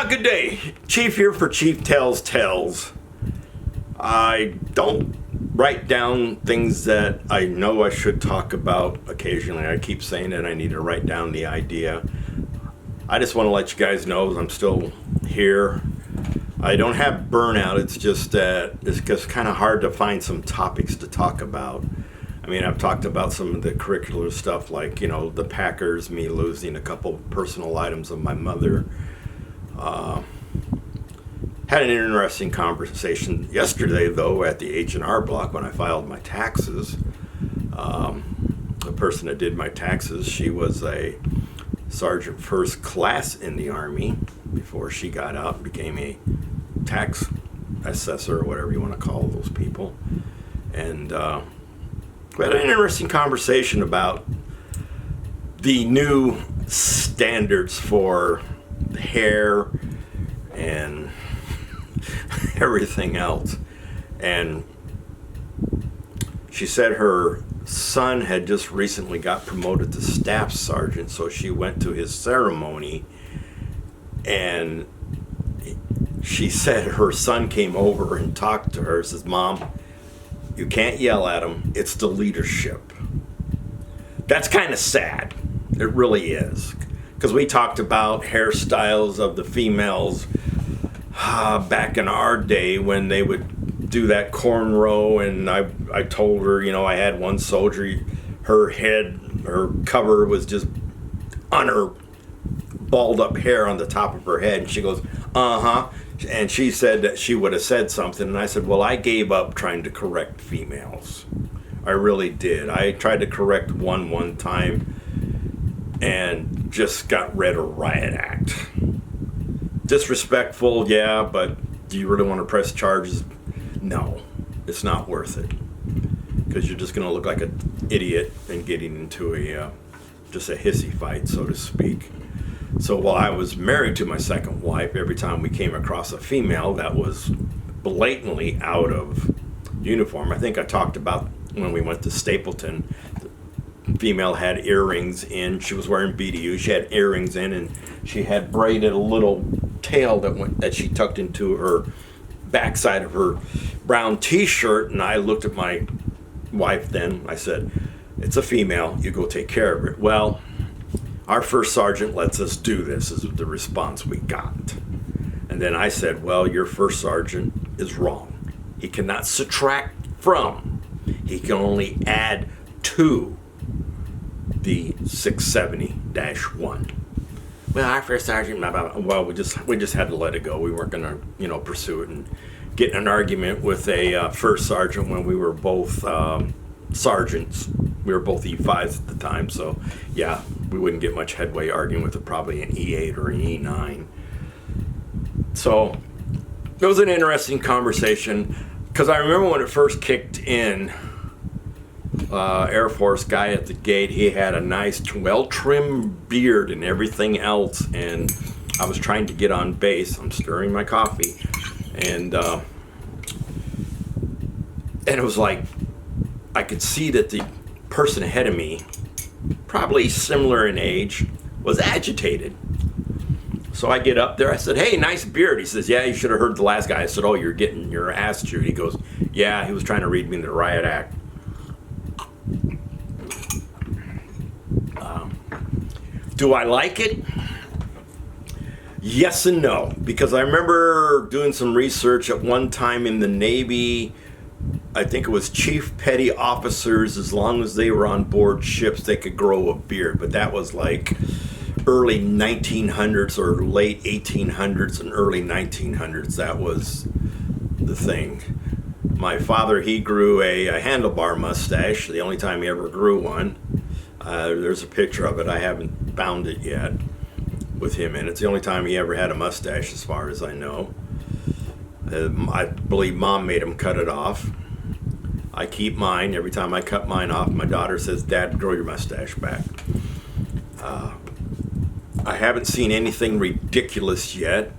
Good day. Chief here for Chief Tells Tales. I don't write down things that I know I should talk about occasionally. I keep saying that I need to write down the idea. I just want to let you guys know I'm still here. I don't have burnout. It's just that it's just kind of hard to find some topics to talk about. I mean, I've talked about some of the curricular stuff like, the Packers, me losing a couple personal items of my mother. Had an interesting conversation yesterday, though, at the H&R Block when I filed my taxes. The person that did my taxes, she was a sergeant first class in the Army before she got out and became a tax assessor, or whatever you want to call those people. And we had an interesting conversation about the new standards for hair and everything else. And she said her son had just recently got promoted to staff sergeant, so she went to his ceremony, and she said her son came over and talked to her, says, "Mom, you can't yell at him, it's the leadership." That's kind of sad. It really is. Because we talked about hairstyles of the females back in our day when they would do that cornrow, and I told her, I had one soldier, her cover was just on her balled up hair on the top of her head, and she goes, "Uh-huh." And she said that she would have said something, and I said, well, I gave up trying to correct females. I really did. I tried to correct one time and just got read a riot act. Disrespectful, yeah, but do you really want to press charges? No, it's not worth it, because you're just going to look like an idiot and getting into just a hissy fight, so to speak. So while I was married to my second wife, every time we came across a female that was blatantly out of uniform, I think I talked about when we went to Stapleton, the female had earrings in, she was wearing BDU, she had earrings in, and she had braided a little tail that she tucked into her backside of her brown t-shirt. And I looked at my wife then, I said, "It's a female, you go take care of it." Well, our first sergeant lets us do this, is the response we got. And then I said, well, your first sergeant is wrong. He cannot subtract from, he can only add to the 670-1. Well, our first sergeant, blah, blah, blah. Well, we just had to let it go. We weren't going to, pursue it and get in an argument with a first sergeant when we were both sergeants. We were both E5s at the time, so yeah, we wouldn't get much headway arguing with probably an E8 or an E9. So it was an interesting conversation, because I remember when it first kicked in, Air Force guy at the gate, he had a nice, well-trimmed beard and everything else, and I was trying to get on base. I'm stirring my coffee, and it was like, I could see that the person ahead of me, probably similar in age, was agitated. So I get up there, I said, "Hey, nice beard." He says, "Yeah, you should have heard the last guy." I said, "Oh, you're getting your ass chewed." He goes, "Yeah, he was trying to read me the riot act." Do I like it? Yes and no, because I remember doing some research at one time in the Navy. I think it was chief petty officers, as long as they were on board ships, they could grow a beard. But that was like early 1900s or late 1800s and early 1900s. That was the thing. My father, he grew a handlebar mustache, the only time he ever grew one. There's a picture of it. I haven't found it yet with him in it. It's the only time he ever had a mustache, as far as I know. I believe Mom made him cut it off. I keep mine. Every time I cut mine off, my daughter says, "Dad, grow your mustache back." I haven't seen anything ridiculous yet,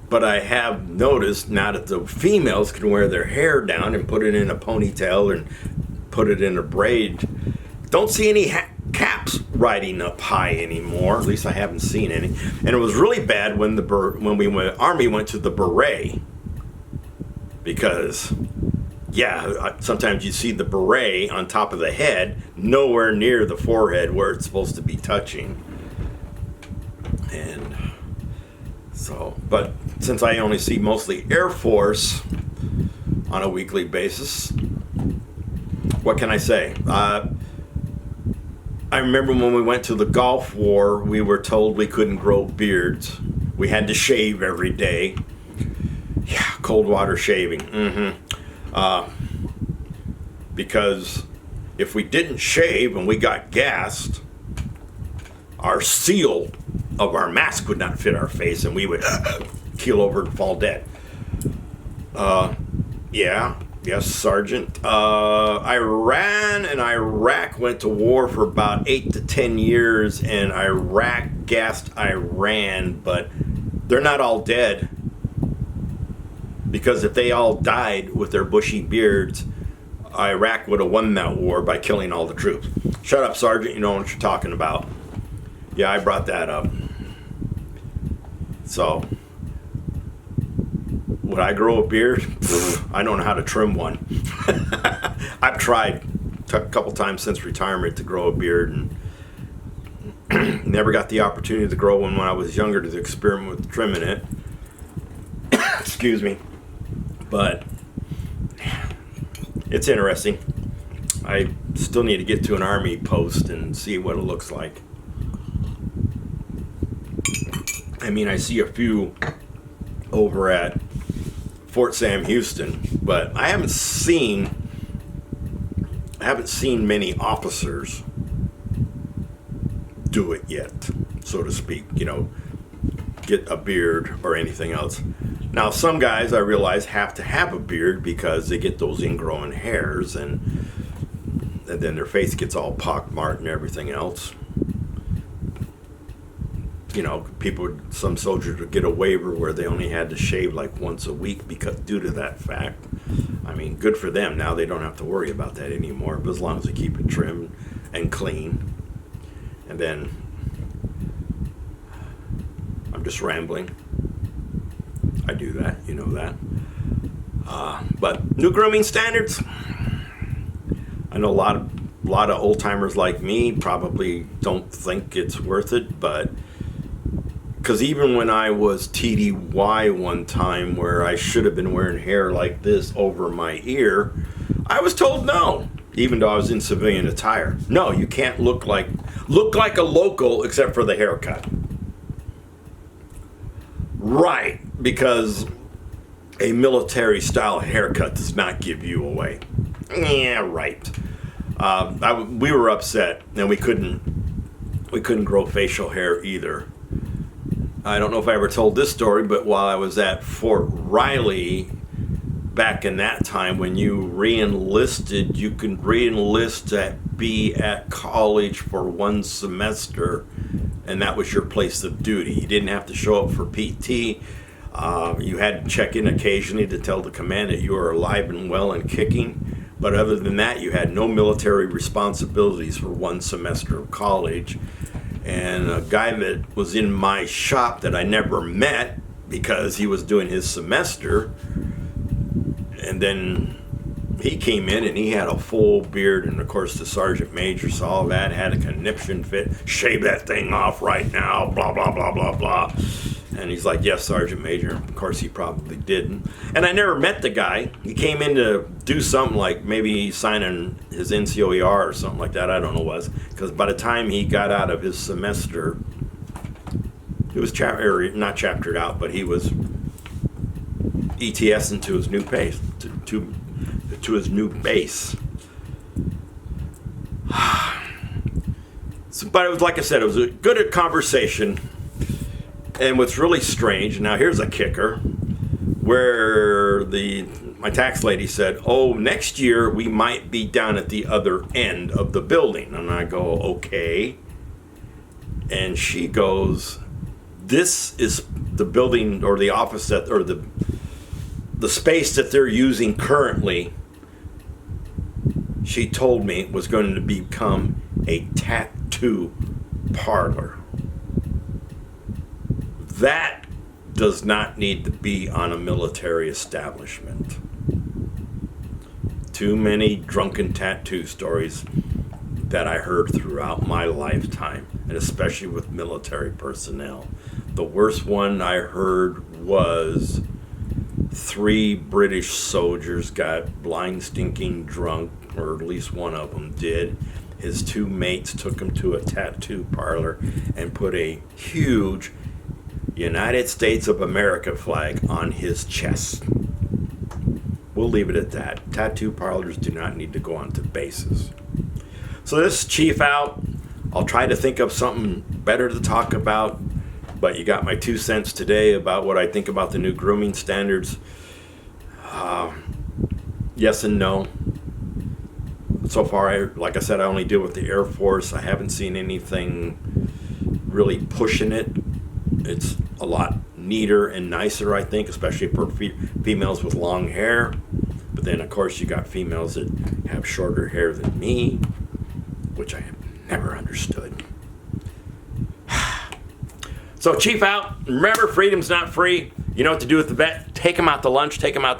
but I have noticed now that the females can wear their hair down and put it in a ponytail and put it in a braid. Don't see any caps riding up high anymore. At least I haven't seen any. And it was really bad when Army went to the beret, because sometimes you see the beret on top of the head, nowhere near the forehead where it's supposed to be touching. And so, but since I only see mostly Air Force on a weekly basis, what can I say? I remember when we went to the Gulf War, we were told we couldn't grow beards. We had to shave every day. Yeah, cold water shaving. Because if we didn't shave and we got gassed, our seal of our mask would not fit our face and we would keel over and fall dead. Yes, Sergeant. Iran and Iraq went to war for about 8 to 10 years, and Iraq gassed Iran, but they're not all dead. Because if they all died with their bushy beards, Iraq would have won that war by killing all the troops. Shut up, Sergeant. You know what you're talking about. Yeah, I brought that up. So, would I grow a beard? I don't know how to trim one. I've tried a couple times since retirement to grow a beard, and never got the opportunity to grow one when I was younger to experiment with trimming it. Excuse me. But it's interesting. I still need to get to an Army post and see what it looks like. I mean, I see a few over at Fort Sam Houston, but I haven't seen many officers do it yet, so to speak, get a beard or anything else. Now, some guys I realize have to have a beard because they get those ingrowing hairs, and then their face gets all pockmarked and everything else. Some soldiers would get a waiver where they only had to shave like once a week due to that fact. I mean, good for them. Now they don't have to worry about that anymore, but as long as they keep it trimmed and clean. And then I'm just rambling. I do that, you know that. But new grooming standards. I know a lot of old timers like me probably don't think it's worth it, but because even when I was TDY one time, where I should have been wearing hair like this over my ear, I was told no, even though I was in civilian attire. No, you can't look like a local except for the haircut. Right, because a military style haircut does not give you away. Yeah, right. We were upset, and we couldn't grow facial hair either. I don't know if I ever told this story, but while I was at Fort Riley, back in that time, when you re-enlisted, you could re-enlist to be at college for one semester, and that was your place of duty. You didn't have to show up for PT. You had to check in occasionally to tell the command that you were alive and well and kicking. But other than that, you had no military responsibilities for one semester of college. And a guy that was in my shop that I never met because he was doing his semester, and then he came in and he had a full beard, and of course the sergeant major saw that, had a conniption fit, shave that thing off right now, blah, blah, blah, blah, blah. And he's like, yes, Sergeant Major. Of course, he probably didn't. And I never met the guy. He came in to do something like maybe signing his NCOER or something like that. I don't know what it was. Because by the time he got out of his semester, he was not chaptered out, but he was ETSing to his new base. To his new base. But it was, like I said, it was a good conversation. And what's really strange, now here's a kicker, where my tax lady said, oh, next year we might be down at the other end of the building. And I go, okay. And she goes, this is the building or the office or the space that they're using currently, she told me, was going to become a tattoo parlor. That does not need to be on a military establishment. Too many drunken tattoo stories that I heard throughout my lifetime, and especially with military personnel. The worst one I heard was 3 British soldiers got blind stinking drunk, or at least one of them did. His 2 mates took him to a tattoo parlor and put a huge United States of America flag on his chest. We'll leave it at that. Tattoo parlors do not need to go onto bases. So this is Chief out. I'll try to think of something better to talk about, but you got my 2 cents today about what I think about the new grooming standards. Yes and no. So far, like I said, I only deal with the Air Force. I haven't seen anything really pushing it. It's a lot neater and nicer, I think, especially for females with long hair. But then, of course, you got females that have shorter hair than me, which I have never understood. So, Chief out. Remember, freedom's not free. You know what to do with the vet. Take them out to lunch. Take them out to